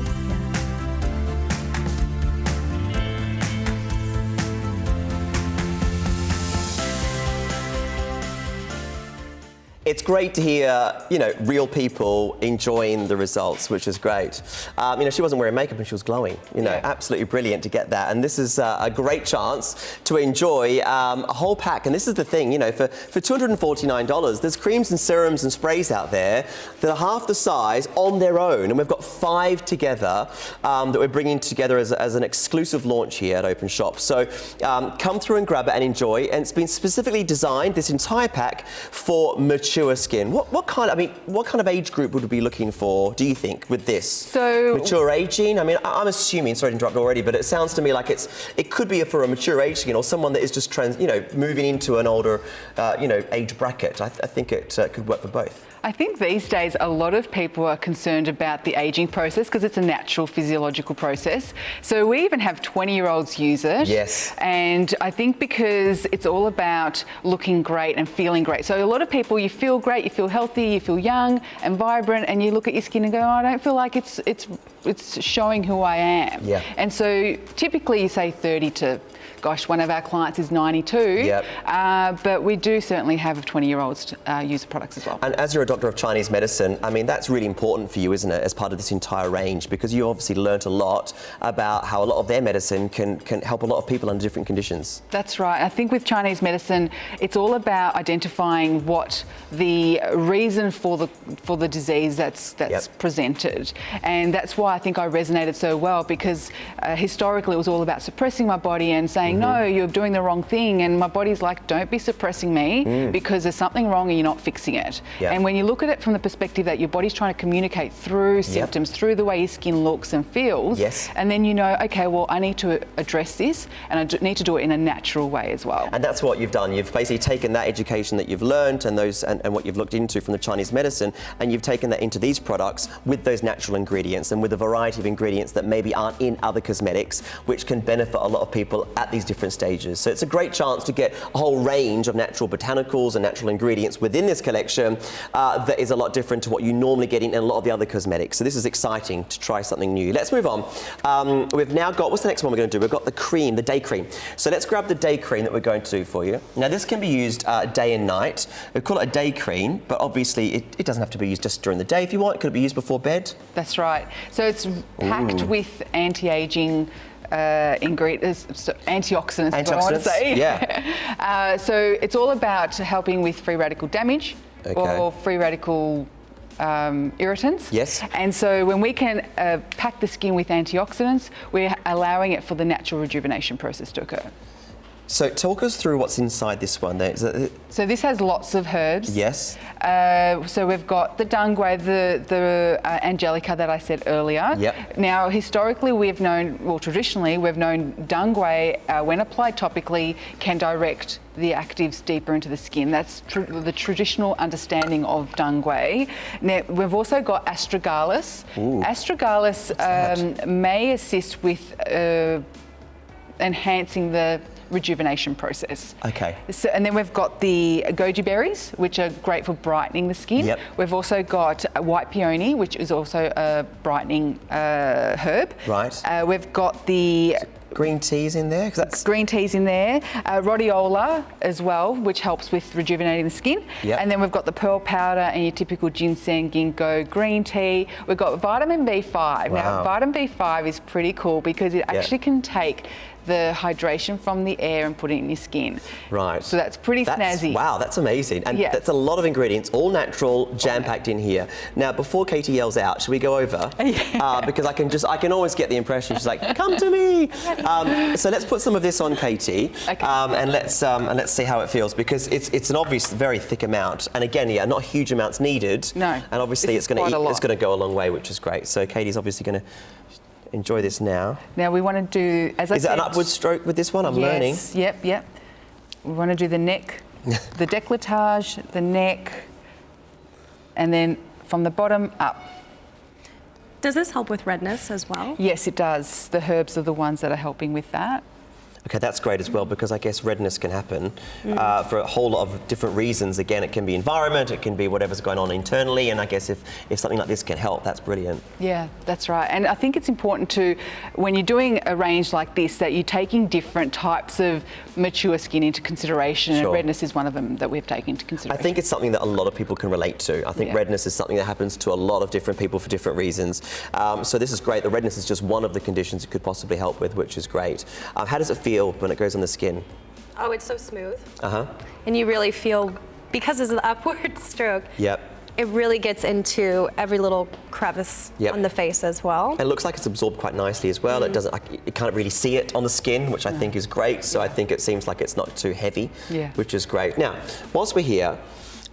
It's great to hear, you know, real people enjoying the results, which is great. You know, she wasn't wearing makeup and she was glowing. You know, absolutely brilliant to get that. And this is a great chance to enjoy a whole pack. And this is the thing, you know, for $249, there's creams and serums and sprays out there that are half the size on their own. And we've got 5 together that we're bringing together as an exclusive launch here at Openshop. So come through and grab it and enjoy. And it's been specifically designed, this entire pack, for mature mature skin, what kind of age group would we be looking for, do you think, with this? So mature aging? I mean, I'm assuming, sorry to interrupt already, but it sounds to me like it could be for a mature age skin or someone that is just moving into an older, age bracket. I think it could work for both. I think these days a lot of people are concerned about the aging process because it's a natural physiological process. So we even have 20-year-olds use it. Yes. And I think because it's all about looking great and feeling great. So a lot of people, you feel great, you feel healthy, you feel young and vibrant, and you look at your skin and go, oh, I don't feel like it's showing who I am. Yeah. And so typically you say 30 to, gosh, one of our clients is 92. Yep. But we do certainly have 20-year-olds use the products as well. And as you're a doctor of Chinese medicine, I mean, that's really important for you, isn't it, as part of this entire range, because you obviously learnt a lot about how a lot of their medicine can help a lot of people under different conditions. That's right. I think with Chinese medicine, it's all about identifying what the reason for the disease that's presented. And that's why I think I resonated so well, because historically it was all about suppressing my body and saying, no, you're doing the wrong thing. And my body's like, don't be suppressing me because there's something wrong and you're not fixing it. Yep. And when you look at it from the perspective that your body's trying to communicate through symptoms, through the way your skin looks and feels, and then you know, okay, well, I need to address this and I need to do it in a natural way as well. And that's what you've done. You've basically taken that education that you've learned and what you've looked into from the Chinese medicine, and you've taken that into these products with those natural ingredients and with a variety of ingredients that maybe aren't in other cosmetics, which can benefit a lot of people at these different stages. So it's a great chance to get a whole range of natural botanicals and natural ingredients within this collection that is a lot different to what you normally get in a lot of the other cosmetics. So this is exciting to try something new. Let's move on. We've now got, what's the next one we're going to do? We've got the cream, the day cream. So let's grab the day cream that we're going to do for you. Now this can be used day and night. We call it a day cream, but obviously it doesn't have to be used just during the day if you want. It could be used before bed. That's right. So it's packed with anti-aging ingredients, antioxidants, I want to say. Yeah. So it's all about helping with free radical damage or free radical irritants. Yes. And so when we can pack the skin with antioxidants, we're allowing it for the natural rejuvenation process to occur. So talk us through what's inside this one there. So this has lots of herbs. Yes. So we've got the dungway, the angelica that I said earlier. Yep. Now, historically, traditionally, we've known dungway, when applied topically, can direct the actives deeper into the skin. That's the traditional understanding of dungway. Now, we've also got astragalus. Astragalus may assist with enhancing the rejuvenation process. Okay. So, and then we've got the goji berries, which are great for brightening the skin. Yep. We've also got white peony, which is also a brightening herb. Right. We've got the green teas in there? Green teas in there. Rhodiola as well, which helps with rejuvenating the skin. Yep. And then we've got the pearl powder and your typical ginseng, ginkgo green tea. We've got vitamin B5. Wow. Now, vitamin B5 is pretty cool because it actually can take the hydration from the air and put it in your skin. Right. So that's pretty snazzy. Wow, that's amazing. And that's a lot of ingredients, all natural, jam-packed in here. Now, before Katie yells out, should we go over? Because I can always get the impression she's like, come to me. So let's put some of this on Katie, and let's see how it feels, because it's an obvious, very thick amount. And again, not huge amounts needed. No. And obviously it's going to go a long way, which is great. So Katie's obviously going to enjoy this now. Now we want to do, as I said... Is it an upward stroke with this one? I'm learning. Yep. We want to do the neck, the décolletage, the neck, and then from the bottom up. Does this help with redness as well? Yes, it does. The herbs are the ones that are helping with that. Okay, that's great as well, because I guess redness can happen for a whole lot of different reasons. Again, it can be environment, it can be whatever's going on internally, and I guess if something like this can help, that's brilliant. Yeah, that's right. And I think it's important to, when you're doing a range like this, that you're taking different types of mature skin into consideration, and redness is one of them that we've taken into consideration. I think it's something that a lot of people can relate to. I think redness is something that happens to a lot of different people for different reasons. So this is great. The redness is just one of the conditions it could possibly help with, which is great. How does it feel when it goes on the skin? Oh, it's so smooth. Uh-huh. And you really feel, because it's an upward stroke, it really gets into every little crevice on the face as well. And it looks like it's absorbed quite nicely as well. It doesn't, you can't really see it on the skin, which I think is great. So I think it seems like it's not too heavy, which is great. Now, whilst we're here,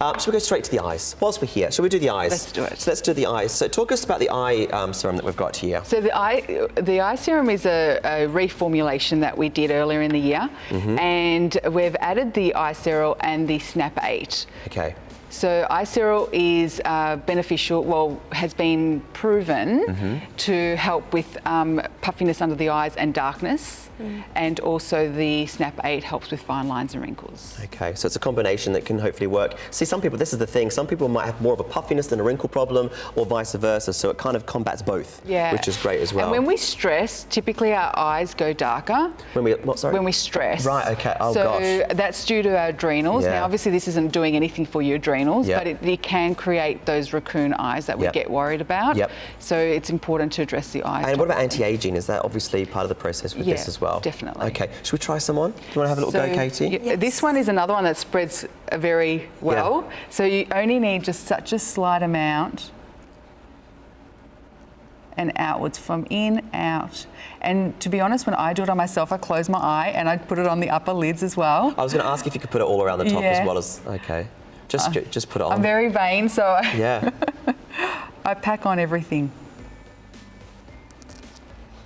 Should we go straight to the eyes? Whilst we're here, shall we do the eyes? Let's do it. So let's do the eyes. So talk us about the eye serum that we've got here. So the eye serum is a reformulation that we did earlier in the year, and we've added the eye cereal and the Snap 8. Okay. So eye cereal is beneficial, well, has been proven to help with puffiness under the eyes and darkness. And also the Snap 8 helps with fine lines and wrinkles. Okay, so it's a combination that can hopefully work. See, some people, this is the thing, some people might have more of a puffiness than a wrinkle problem, or vice versa, so it kind of combats both, which is great as well. And when we stress, typically our eyes go darker. When we, what, sorry? When we stress. Right, okay, oh so gosh. So that's due to our adrenals. Now, obviously this isn't doing anything for your adrenals, but it can create those raccoon eyes that we get worried about. So it's important to address the eyes. And what about anti-aging? Is that obviously part of the process with this as well? Definitely. Okay, should we try some on? Do you want to have a little go, Katie? This one is another one that spreads very well. So you only need just such a slight amount and outwards, from in, out. And to be honest, when I do it on myself, I close my eye and I put it on the upper lids as well. I was going to ask if you could put it all around the top as well as, okay. Just put it on. I'm very vain, so I pack on everything.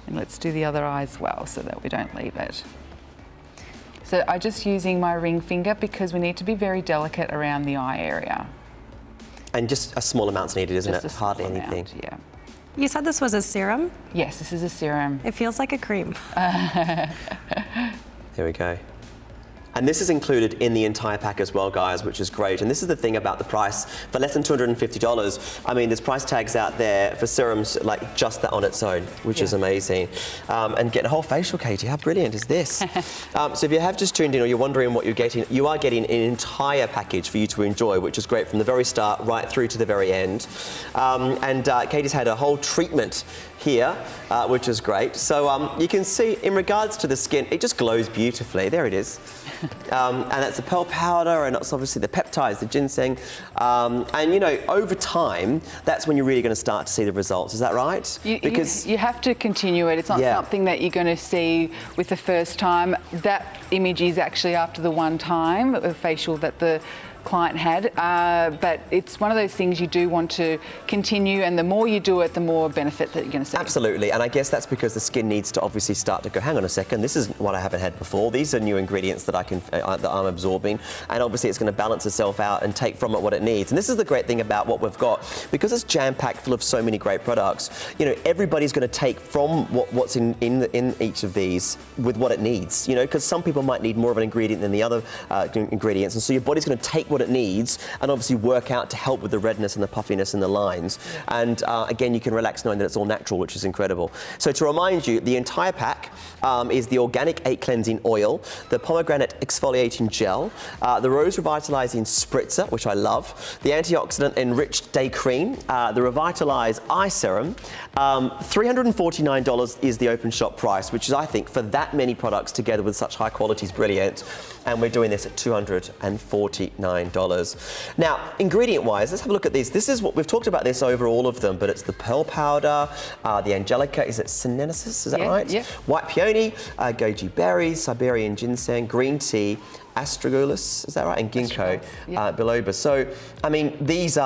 And let's do the other eye as well so that we don't leave it. So I'm just using my ring finger because we need to be very delicate around the eye area. And just a small amount's needed, isn't it? Just a Hardly small anything. amount, yeah. You said this was a serum? Yes, this is a serum. It feels like a cream. There we go. And this is included in the entire pack as well, guys, which is great. And this is the thing about the price. For less than $250, I mean, there's price tags out there for serums like just that on its own, which is amazing. And getting a whole facial, Katie, how brilliant is this? So if you have just tuned in or you're wondering what you're getting, you are getting an entire package for you to enjoy, which is great from the very start right through to the very end. Katie's had a whole treatment here, which is great. So you can see in regards to the skin, it just glows beautifully. There it is. And that's the pearl powder, and it's obviously the peptides, the ginseng. And you know, over time, that's when you're really going to start to see the results. Is that right? Because you have to continue it. It's not something that you're going to see with the first time. That image is actually after the one time facial that the client had, but it's one of those things you do want to continue, and the more you do it, the more benefit that you're going to see. Absolutely, and I guess that's because the skin needs to obviously start to go, hang on a second, this is what I haven't had before, these are new ingredients that that I'm absorbing, and obviously it's going to balance itself out and take from it what it needs. And this is the great thing about what we've got, because it's jam-packed full of so many great products. You know, everybody's going to take from what's in each of these with what it needs, you know, because some people might need more of an ingredient than the other ingredients, and so your body's going to take what it needs and obviously work out to help with the redness and the puffiness and the lines. And again, you can relax knowing that it's all natural, which is incredible. So to remind you, the entire pack is the organic 8 cleansing oil, the pomegranate exfoliating gel, the rose revitalizing spritzer, which I love, the antioxidant enriched day cream, the Revitalize eye serum. $349 is the Openshop price, which is, I think, for that many products together with such high quality is brilliant. And we're doing this at $249. Now, ingredient-wise, let's have a look at these. This is what we've talked about this over all of them, but it's the pearl powder, the angelica, is it sinensis, is that right? Yeah. White peony, goji berries, Siberian ginseng, green tea, astragalus, is that right? And ginkgo biloba. So, I mean, this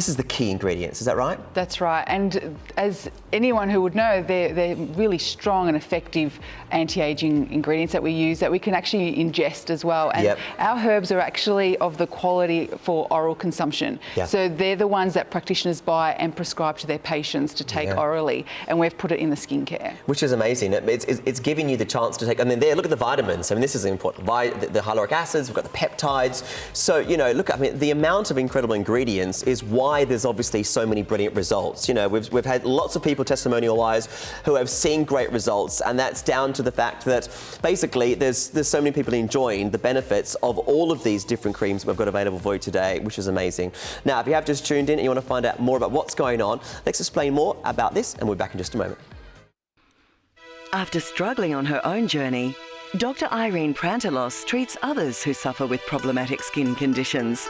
is the key ingredients, is that right? That's right. And as anyone who would know, they're really strong and effective anti-aging ingredients that we use that we can actually ingest as well. And our herbs are actually of the quality for oral consumption. So they're the ones that practitioners buy and prescribe to their patients to take orally. And we've put it in the skincare. Which is amazing. It's giving you the chance to take, I mean, there, look at the vitamins. I mean, this is important. The hyaluronic acids, we've got the peptides. So, you know, look, I mean, the amount of incredible ingredients is why there's obviously so many brilliant results. You know, we've had lots of people testimonial-wise who have seen great results, and that's down to the fact that basically there's so many people enjoying the benefits of all of these different creams we've got available for you today, which is amazing. Now, if you have just tuned in and you want to find out more about what's going on, let's explain more about this, and we're back in just a moment. After struggling on her own journey, Dr. Irene Prantelos treats others who suffer with problematic skin conditions.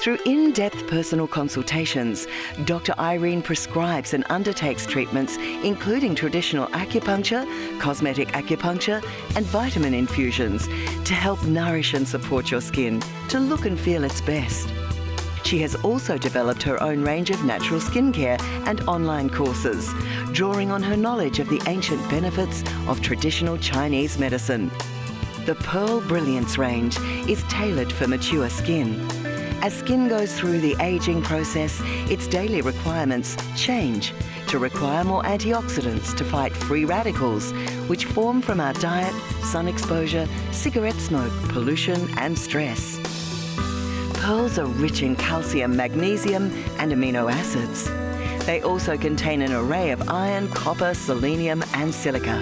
Through in-depth personal consultations, Dr. Irene prescribes and undertakes treatments including traditional acupuncture, cosmetic acupuncture, and vitamin infusions to help nourish and support your skin to look and feel its best. She has also developed her own range of natural skincare and online courses, drawing on her knowledge of the ancient benefits of traditional Chinese medicine. The Pearl Brilliance range is tailored for mature skin. As skin goes through the aging process, its daily requirements change to require more antioxidants to fight free radicals, which form from our diet, sun exposure, cigarette smoke, pollution and stress. Pearls are rich in calcium, magnesium and amino acids. They also contain an array of iron, copper, selenium and silica.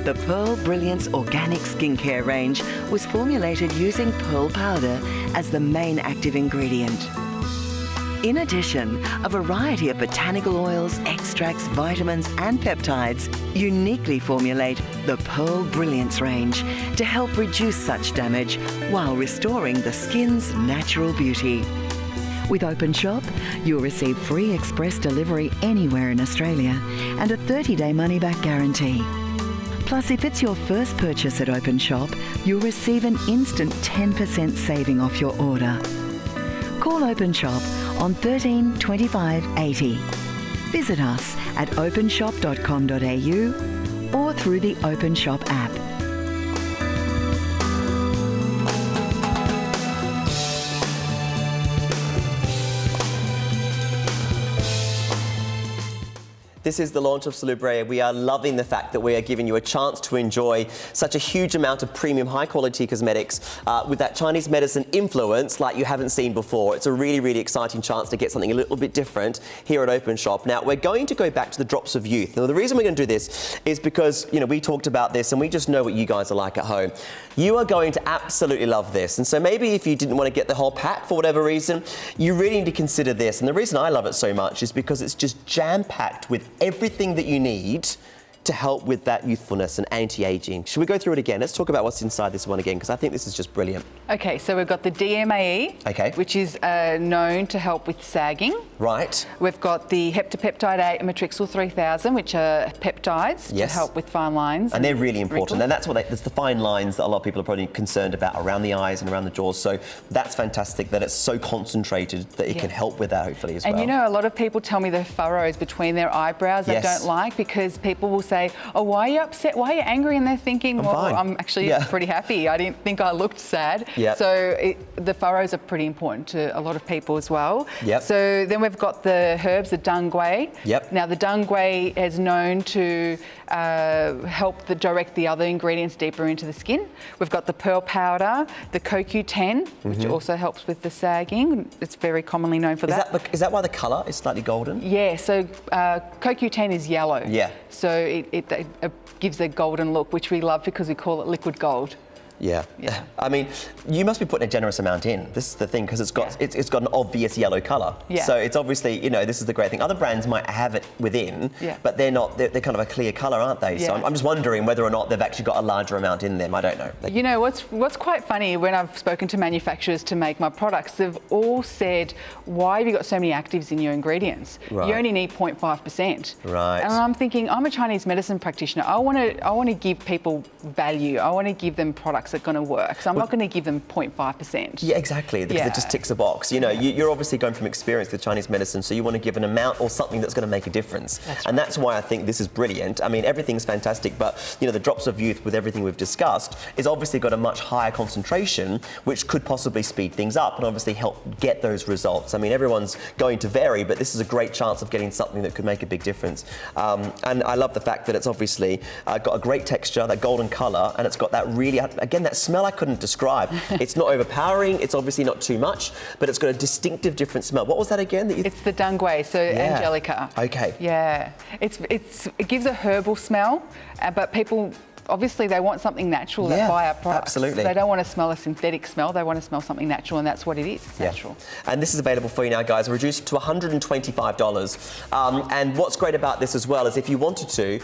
The Pearl Brilliance Organic Skincare range was formulated using pearl powder as the main active ingredient. In addition, a variety of botanical oils, extracts, vitamins and peptides uniquely formulate the Pearl Brilliance range to help reduce such damage while restoring the skin's natural beauty. With Openshop, you'll receive free express delivery anywhere in Australia and a 30-day money-back guarantee. Plus, if it's your first purchase at Openshop, you'll receive an instant 10% saving off your order. Call Openshop on 13 25 80. Visit us at openshop.com.au or through the Openshop app. This is the launch of Salubre. We are loving the fact that we are giving you a chance to enjoy such a huge amount of premium, high-quality cosmetics with that Chinese medicine influence like you haven't seen before. It's a really, really exciting chance to get something a little bit different here at Openshop. Now, we're going to go back to the drops of youth. Now, the reason we're going to do this is because, you know, we talked about this and we just know what you guys are like at home. You are going to absolutely love this. And so maybe if you didn't want to get the whole pack for whatever reason, you really need to consider this. And the reason I love it so much is because it's just jam-packed with everything that you need to help with that youthfulness and anti-aging. Should we go through it again? Let's talk about what's inside this one again, because I think this is just brilliant. Okay, so we've got the DMAE, which is known to help with sagging. Right. We've got the heptapeptide 8 and matrixyl 3000, which are peptides to help with fine lines. And they're really important. And that's that's the fine lines that a lot of people are probably concerned about around the eyes and around the jaws. So that's fantastic that it's so concentrated that it can help with that hopefully as well. And you know, a lot of people tell me the furrows between their eyebrows they don't like, because people will say, oh, why are you upset? Why are you angry? And they're thinking, well, I'm actually pretty happy. I didn't think I looked sad. So the furrows are pretty important to a lot of people as well. So then we've got the herbs, the dung gui. Now the dung gui is known to help direct the other ingredients deeper into the skin. We've got the pearl powder, the CoQ10, which also helps with the sagging. It's very commonly known for that. Is that why the colour is slightly golden? Yeah, so CoQ10 is yellow. So it gives a golden look, which we love because we call it liquid gold. I mean, you must be putting a generous amount in. This is the thing, because it's got an obvious yellow colour. So it's obviously, you know, this is the great thing. Other brands might have it within, but they're not. They're kind of a clear colour, aren't they? So I'm just wondering whether or not they've actually got a larger amount in them. I don't know. You know, what's quite funny, when I've spoken to manufacturers to make my products, they've all said, why have you got so many actives in your ingredients? You only need 0.5%. And I'm thinking, I'm a Chinese medicine practitioner. I want to give people value. I want to give them products that are going to work. So I'm not going to give them 0.5%. Yeah, exactly, because it just ticks a box. You know, you're obviously going from experience with Chinese medicine, so you want to give an amount or something that's going to make a difference. And that's why I think this is brilliant. I mean, everything's fantastic, but, you know, the drops of youth with everything we've discussed is obviously got a much higher concentration, which could possibly speed things up and obviously help get those results. I mean, everyone's going to vary, but this is a great chance of getting something that could make a big difference. And I love the fact that it's obviously got a great texture, that golden colour, and it's got that really, again, that smell I couldn't describe. It's not overpowering, it's obviously not too much, but it's got a distinctive different smell. What was that again? It's the dung gui, so angelica. Yeah, it gives a herbal smell, but people, obviously they want something natural that buy our products. Absolutely. They don't want to smell a synthetic smell, they want to smell something natural, and that's what it is. It's natural. And this is available for you now, guys, reduced to $125. And what's great about this as well is if you wanted to,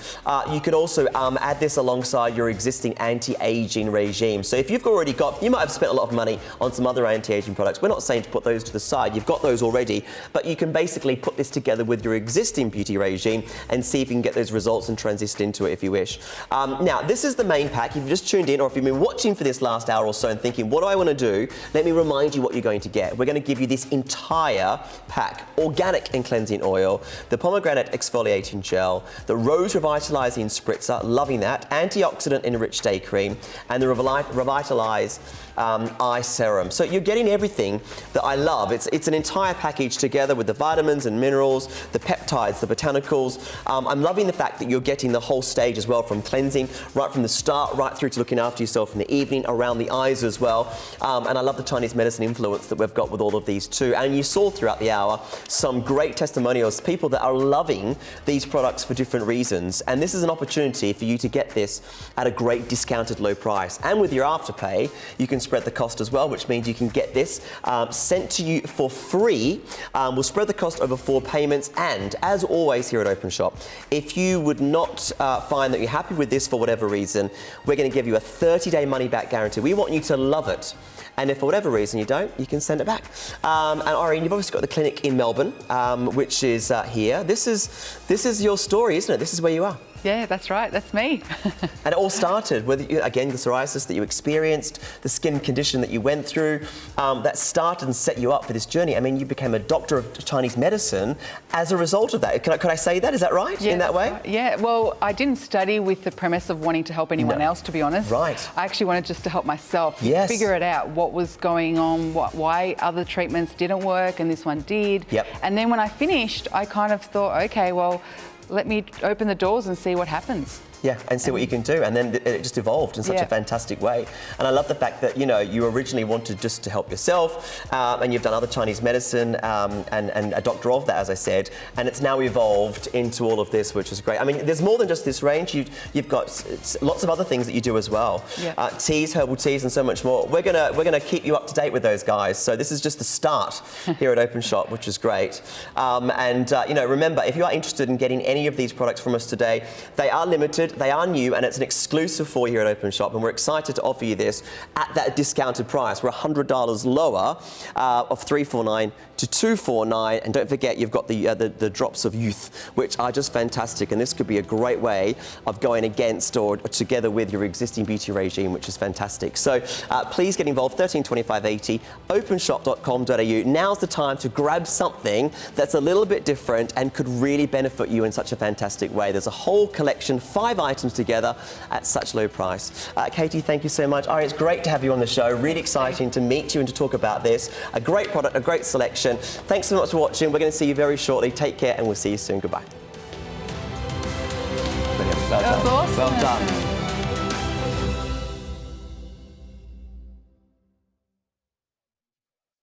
you could also add this alongside your existing anti-aging regime. So if you've already got, you might have spent a lot of money on some other anti-aging products. We're not saying to put those to the side, you've got those already, but you can basically put this together with your existing beauty regime and see if you can get those results and transition into it if you wish. Now, this is the main pack. If you've just tuned in or if you've been watching for this last hour or so and thinking, what do I want to do? Let me remind you what you're going to get. We're going to give you this entire pack. Organic and cleansing oil, the pomegranate exfoliating gel, the rose revitalizing spritzer, loving that, antioxidant enriched day cream, and the Revitalize eye serum. So you're getting everything that I love. It's an entire package together with the vitamins and minerals, the peptides, the botanicals. I'm loving the fact that you're getting the whole stage as well, from cleansing right from the start right through to looking after yourself in the evening, around the eyes as well. And I love the Chinese medicine influence that we've got with all of these too. And you saw throughout the hour some great testimonials, people that are loving these products for different reasons. And this is an opportunity for you to get this at a great discounted low price. And with your Afterpay, you can spread the cost as well, which means you can get this sent to you for free. We'll spread the cost over 4 payments. And as always here at Openshop, if you would not find that you're happy with this for whatever reason, we're going to give you a 30-day money-back guarantee. We want you to love it. And if for whatever reason you don't, you can send it back. And Irene, you've obviously got the clinic in Melbourne, which is here. This is your story, isn't it? This is where you are. Yeah, that's right. That's me. And it all started with, again, the psoriasis that you experienced, the skin condition that you went through, that started and set you up for this journey. I mean, you became a doctor of Chinese medicine as a result of that. Could I say that? Is that right? Yeah, in that way? Right. Yeah, well, I didn't study with the premise of wanting to help anyone else, to be honest. Right. I actually wanted just to help myself figure it out, what was going on, why other treatments didn't work and this one did. Yep. And then when I finished, I kind of thought, okay, well, let me open the doors and see what happens. Yeah, and see what you can do. And then it just evolved in such a fantastic way. And I love the fact that, you originally wanted just to help yourself, and you've done other Chinese medicine and a doctor of that, as I said, and it's now evolved into all of this, which is great. I mean, there's more than just this range. You've got lots of other things that you do as well. Yeah. Teas, herbal teas, and so much more. We're gonna keep you up to date with those guys. So this is just the start here at Openshop, which is great. Remember, if you are interested in getting any of these products from us today, they are limited. They are new, and it's an exclusive for you here at Openshop, and we're excited to offer you this at that discounted price. We're $100 lower of $349 to $249, and don't forget you've got the drops of youth, which are just fantastic, and this could be a great way of going against or together with your existing beauty regime, which is fantastic. So please get involved. 132580, openshop.com.au. Now's the time to grab something that's a little bit different and could really benefit you in such a fantastic way. There's a whole collection, 5 items together at such low price. Katie, thank you so much. Ari, it's great to have you on the show. Really exciting to meet you and to talk about this. A great product, a great selection. Thanks so much for watching. We're going to see you very shortly. Take care, and we'll see you soon. Goodbye. That was awesome. Well done.